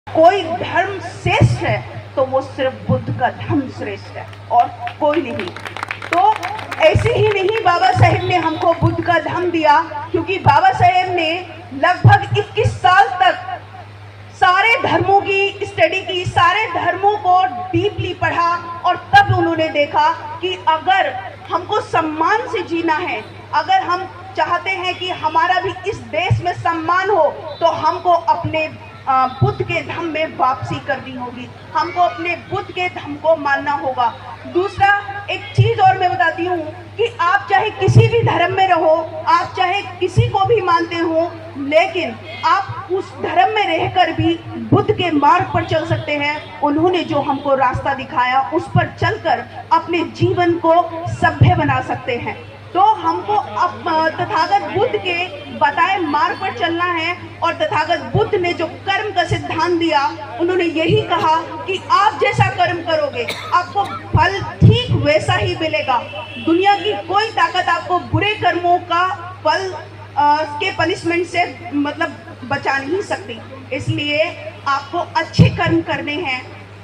कोई धर्म श्रेष्ठ है तो वो सिर्फ बुद्ध का धर्म श्रेष्ठ है और कोई नहीं। तो ऐसे ही नहीं बाबा साहेब ने हमको बुद्ध का धर्म दिया, क्योंकि बाबा साहेब ने लगभग 21 साल तक सारे धर्मों की स्टडी की, सारे धर्मों को डीपली पढ़ा और तब उन्होंने देखा कि अगर हमको सम्मान से जीना है, अगर हम चाहते हैं कि हमारा भी इस देश में सम्मान हो, तो हमको अपने बुद्ध के धर्म में वापसी करनी होगी, हमको अपने बुद्ध के धर्म को मानना होगा। दूसरा एक चीज़ और मैं बताती हूँ कि आप चाहे किसी भी धर्म में रहो, आप चाहे किसी को भी मानते हो, लेकिन आप उस धर्म में रहकर भी बुद्ध के मार्ग पर चल सकते हैं। उन्होंने जो हमको रास्ता दिखाया उस पर चलकर अपने जीवन को सभ्य बना सकते हैं। तो हमको अब तथागत बुद्ध के बताए मार्ग पर चलना है। और तथागत बुद्ध ने जो कर्म का सिद्धांत दिया, उन्होंने यही कहा कि आप जैसा कर्म करोगे आपको फल ठीक वैसा ही मिलेगा। दुनिया की कोई ताकत आपको बुरे कर्मों का फल के पनिशमेंट से बचा नहीं सकती। इसलिए आपको अच्छे कर्म करने हैं।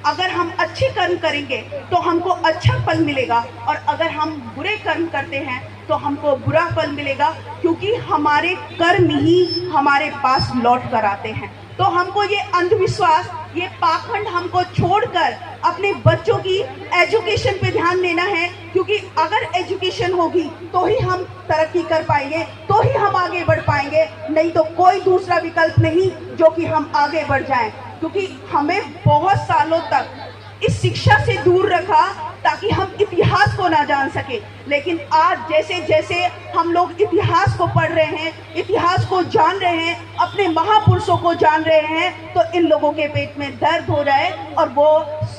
अगर हम अच्छे कर्म करेंगे तो हमको अच्छा फल मिलेगा, और अगर हम बुरे कर्म करते हैं तो हमको बुरा फल मिलेगा, क्योंकि हमारे कर्म ही हमारे पास लौट कर आते हैं। तो हमको ये अंधविश्वास, ये पाखंड हमको छोड़कर अपने बच्चों की एजुकेशन पे ध्यान देना है, क्योंकि अगर एजुकेशन होगी तो ही हम तरक्की कर पाएंगे, तो ही हम आगे बढ़ पाएंगे, नहीं तो कोई दूसरा विकल्प नहीं जो कि हम आगे बढ़ जाएं। क्योंकि हमें बहुत सालों तक इस शिक्षा से दूर रखा ताकि हम इतिहास को ना जान सके, लेकिन आज जैसे जैसे हम लोग इतिहास को पढ़ रहे हैं, इतिहास को जान रहे हैं, अपने महापुरुषों को जान रहे हैं, तो इन लोगों के पेट में दर्द हो रहा है और वो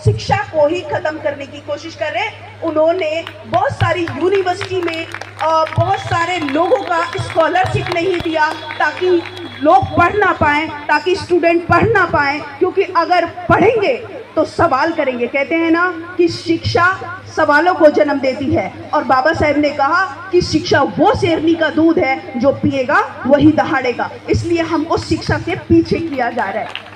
शिक्षा को ही खत्म करने की कोशिश कर रहे हैं। उन्होंने बहुत सारी यूनिवर्सिटी में बहुत सारे लोगों का स्कॉलरशिप नहीं दिया ताकि लोग पढ़ ना पाएँ, ताकि स्टूडेंट पढ़ ना पाएँ, क्योंकि अगर पढ़ेंगे तो सवाल करेंगे। कहते हैं ना कि शिक्षा सवालों को जन्म देती है, और बाबा साहेब ने कहा कि शिक्षा वो शेरनी का दूध है जो पिएगा वही दहाड़ेगा। इसलिए हमको शिक्षा से पीछे किया जा रहा है।